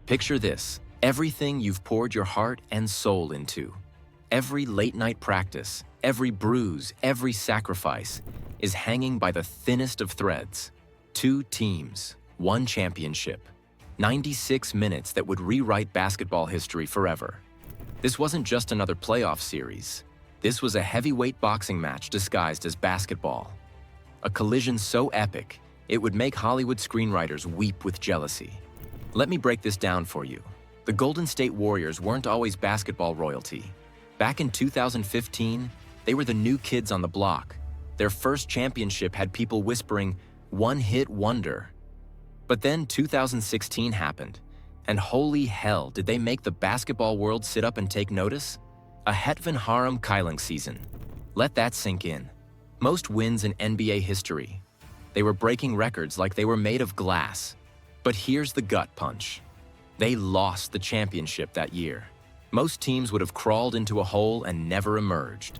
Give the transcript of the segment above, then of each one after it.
Picture this, everything you've poured your heart and soul into. Every late-night practice, every bruise, every sacrifice is hanging by the thinnest of threads. 2 teams, 1 championship, 96 minutes that would rewrite basketball history forever. This wasn't just another playoff series. This was a heavyweight boxing match disguised as basketball. A collision so epic, it would make Hollywood screenwriters weep with jealousy. Let me break this down for you. The Golden State Warriors weren't always basketball royalty. Back in 2015, they were the new kids on the block. Their first championship had people whispering, "One-hit wonder." But then 2016 happened, and holy hell, did they make the basketball world sit up and take notice? A Hetvan Harem Kyling season. Let that sink in. Most wins in NBA history. They were breaking records like they were made of glass. But here's the gut punch. They lost the championship that year. Most teams would have crawled into a hole and never emerged.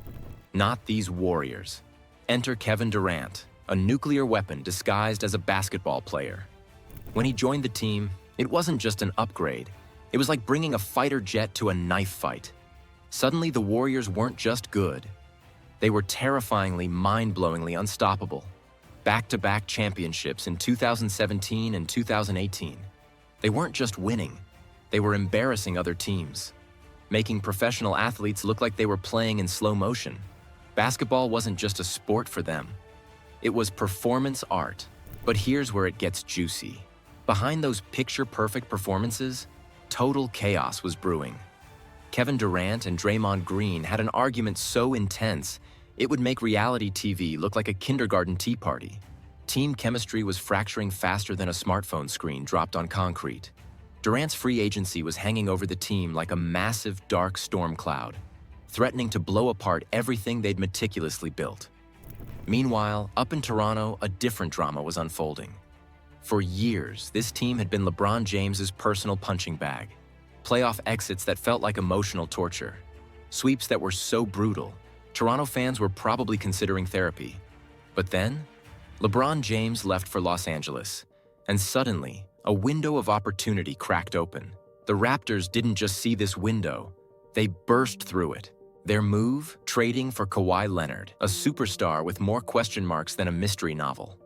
Not these Warriors. Enter Kevin Durant, a nuclear weapon disguised as a basketball player. When he joined the team, it wasn't just an upgrade. It was like bringing a fighter jet to a knife fight. Suddenly, the Warriors weren't just good. They were terrifyingly, mind-blowingly unstoppable. Back-to-back championships in 2017 and 2018. They weren't just winning. They were embarrassing other teams, making professional athletes look like they were playing in slow motion. Basketball wasn't just a sport for them. It was performance art. But here's where it gets juicy. Behind those picture-perfect performances, total chaos was brewing. Kevin Durant and Draymond Green had an argument so intense, it would make reality TV look like a kindergarten tea party. Team chemistry was fracturing faster than a smartphone screen dropped on concrete. Durant's free agency was hanging over the team like a massive, dark storm cloud, threatening to blow apart everything they'd meticulously built. Meanwhile, up in Toronto, a different drama was unfolding. For years, this team had been LeBron James's personal punching bag. Playoff exits that felt like emotional torture. Sweeps that were so brutal, Toronto fans were probably considering therapy. But then, LeBron James left for Los Angeles, and suddenly, a window of opportunity cracked open. The Raptors didn't just see this window, they burst through it. Their move? Trading for Kawhi Leonard, a superstar with more question marks than a mystery novel.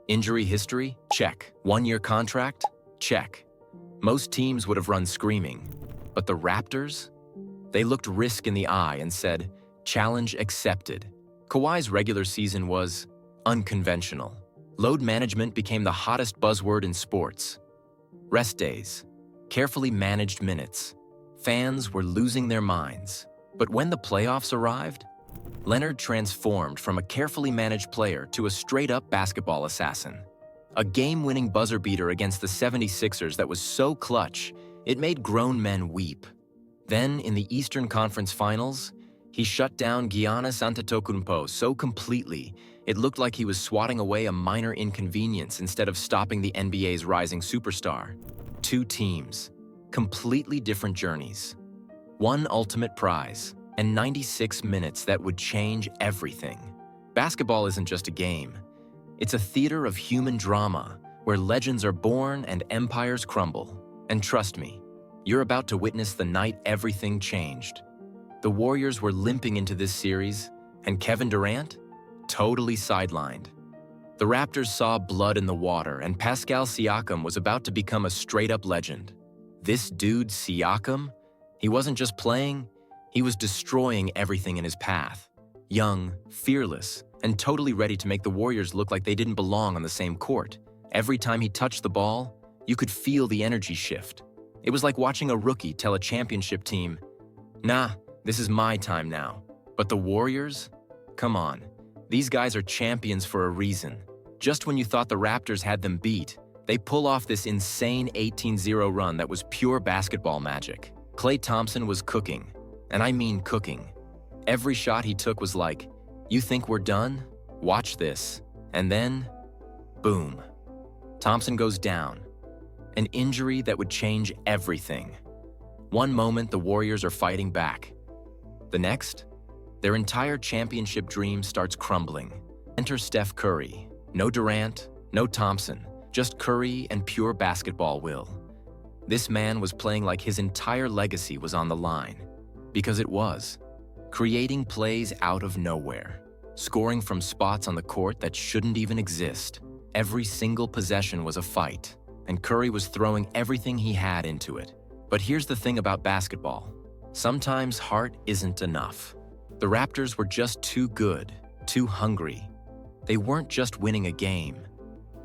Injury history? Check. 1-year contract? Check. Most teams would have run screaming. But the Raptors? They looked risk in the eye and said, "Challenge accepted." Kawhi's regular season was unconventional. Load management became the hottest buzzword in sports. Rest days, carefully managed minutes. Fans were losing their minds. But when the playoffs arrived, Leonard transformed from a carefully managed player to a straight-up basketball assassin. A game-winning buzzer beater against the 76ers that was so clutch, it made grown men weep. Then, in the Eastern Conference Finals, he shut down Giannis Antetokounmpo so completely, it looked like he was swatting away a minor inconvenience instead of stopping the NBA's rising superstar. 2 teams, completely different journeys. 1 ultimate prize, and 96 minutes that would change everything. Basketball isn't just a game. It's a theater of human drama, where legends are born and empires crumble. And trust me, you're about to witness the night everything changed. The Warriors were limping into this series, and Kevin Durant? Totally sidelined. The Raptors saw blood in the water, and Pascal Siakam was about to become a straight-up legend. This dude, Siakam? He wasn't just playing, he was destroying everything in his path. Young, fearless, and totally ready to make the Warriors look like they didn't belong on the same court. Every time he touched the ball, you could feel the energy shift. It was like watching a rookie tell a championship team, "Nah, this is my time now." But the Warriors? Come on, these guys are champions for a reason. Just when you thought the Raptors had them beat, they pull off this insane 18-0 run that was pure basketball magic. Klay Thompson was cooking, and I mean cooking. Every shot he took was like, "You think we're done? Watch this." And then, boom. Thompson goes down. An injury that would change everything. One moment, the Warriors are fighting back. The next, their entire championship dream starts crumbling. Enter Steph Curry. No Durant, no Thompson, just Curry and pure basketball will. This man was playing like his entire legacy was on the line. Because it was. Creating plays out of nowhere. Scoring from spots on the court that shouldn't even exist. Every single possession was a fight, and Curry was throwing everything he had into it. But here's the thing about basketball. Sometimes heart isn't enough. The Raptors were just too good, too hungry. They weren't just winning a game.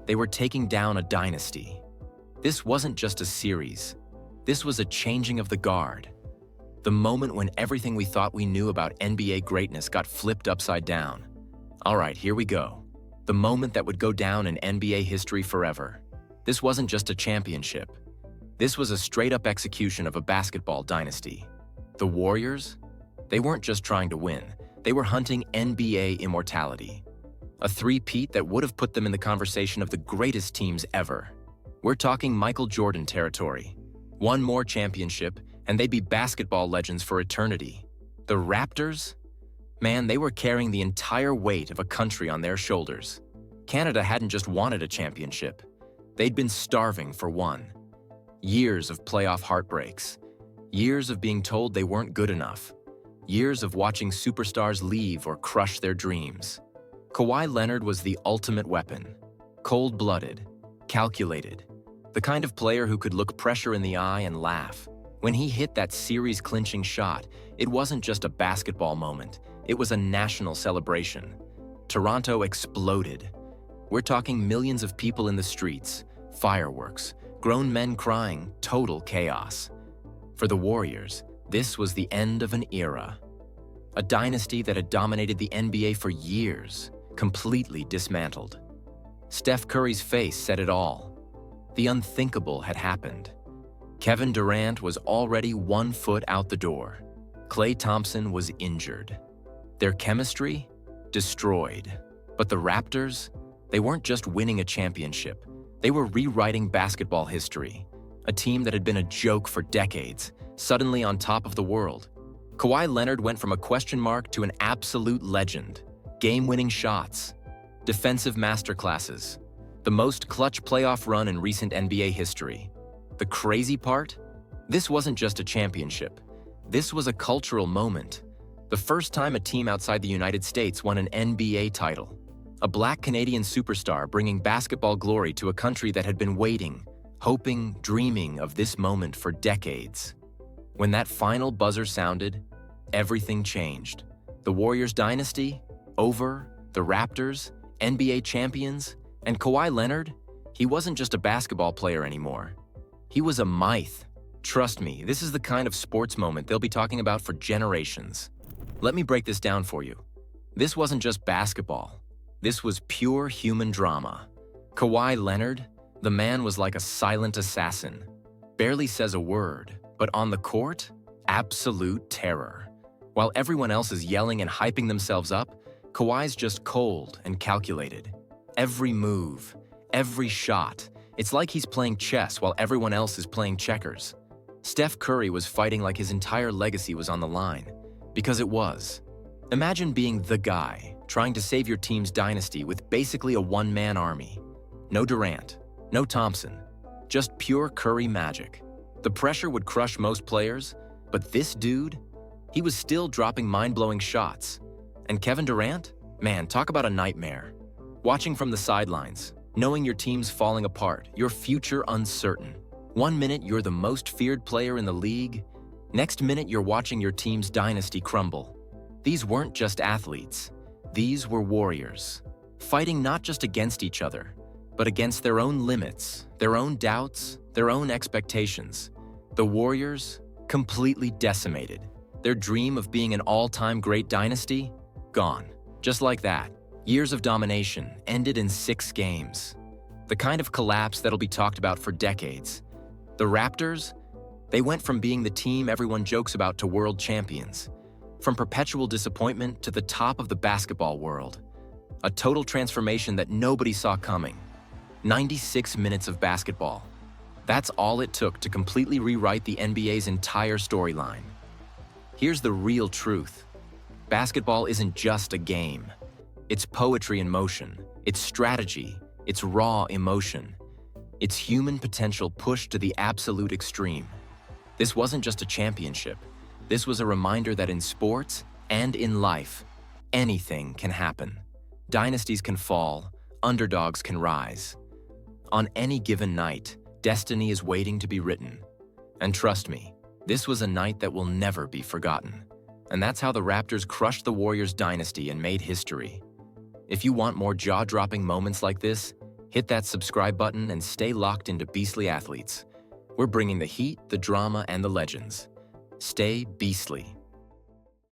They were taking down a dynasty. This wasn't just a series. This was a changing of the guard. The moment when everything we thought we knew about NBA greatness got flipped upside down. All right, here we go. The moment that would go down in NBA history forever. This wasn't just a championship. This was a straight-up execution of a basketball dynasty. The Warriors? They weren't just trying to win. They were hunting NBA immortality. A three-peat that would have put them in the conversation of the greatest teams ever. We're talking Michael Jordan territory. One more championship, and they'd be basketball legends for eternity. The Raptors? Man, they were carrying the entire weight of a country on their shoulders. Canada hadn't just wanted a championship. They'd been starving for one. Years of playoff heartbreaks. Years of being told they weren't good enough. Years of watching superstars leave or crush their dreams. Kawhi Leonard was the ultimate weapon. Cold-blooded, calculated. The kind of player who could look pressure in the eye and laugh. When he hit that series-clinching shot, it wasn't just a basketball moment. It was a national celebration. Toronto exploded. We're talking millions of people in the streets, fireworks, grown men crying, total chaos. For the Warriors, this was the end of an era. A dynasty that had dominated the NBA for years, completely dismantled. Steph Curry's face said it all. The unthinkable had happened. Kevin Durant was already 1 foot out the door. Klay Thompson was injured. Their chemistry? Destroyed. But the Raptors? They weren't just winning a championship. They were rewriting basketball history. A team that had been a joke for decades, suddenly on top of the world. Kawhi Leonard went from a question mark to an absolute legend. Game-winning shots. Defensive masterclasses. The most clutch playoff run in recent NBA history. The crazy part? This wasn't just a championship. This was a cultural moment. The first time a team outside the United States won an NBA title. A Black Canadian superstar bringing basketball glory to a country that had been waiting, hoping, dreaming of this moment for decades. When that final buzzer sounded, everything changed. The Warriors dynasty, over, the Raptors, NBA champions, and Kawhi Leonard, he wasn't just a basketball player anymore. He was a myth. Trust me, this is the kind of sports moment they'll be talking about for generations. Let me break this down for you. This wasn't just basketball. This was pure human drama. Kawhi Leonard, the man was like a silent assassin. Barely says a word, but on the court, absolute terror. While everyone else is yelling and hyping themselves up, Kawhi's just cold and calculated. Every move, every shot, it's like he's playing chess while everyone else is playing checkers. Steph Curry was fighting like his entire legacy was on the line. Because it was. Imagine being the guy, trying to save your team's dynasty with basically a one-man army. No Durant, no Thompson, just pure Curry magic. The pressure would crush most players, but this dude, he was still dropping mind-blowing shots. And Kevin Durant? Man, talk about a nightmare. Watching from the sidelines, knowing your team's falling apart, your future uncertain. 1 minute you're the most feared player in the league, next minute you're watching your team's dynasty crumble. These weren't just athletes. These were warriors, fighting not just against each other, but against their own limits, their own doubts, their own expectations. The Warriors, completely decimated. Their dream of being an all-time great dynasty, gone. Just like that, years of domination ended in 6 games. The kind of collapse that'll be talked about for decades. The Raptors, they went from being the team everyone jokes about to world champions. From perpetual disappointment to the top of the basketball world. A total transformation that nobody saw coming. 96 minutes of basketball. That's all it took to completely rewrite the NBA's entire storyline. Here's the real truth. Basketball isn't just a game. It's poetry in motion. It's strategy. It's raw emotion. Its human potential pushed to the absolute extreme. This wasn't just a championship. This was a reminder that in sports and in life, anything can happen. Dynasties can fall, underdogs can rise. On any given night, destiny is waiting to be written. And trust me, this was a night that will never be forgotten. And that's how the Raptors crushed the Warriors dynasty and made history. If you want more jaw-dropping moments like this, hit that subscribe button and stay locked into Beastly Athletes. We're bringing the heat, the drama, and the legends. Stay beastly.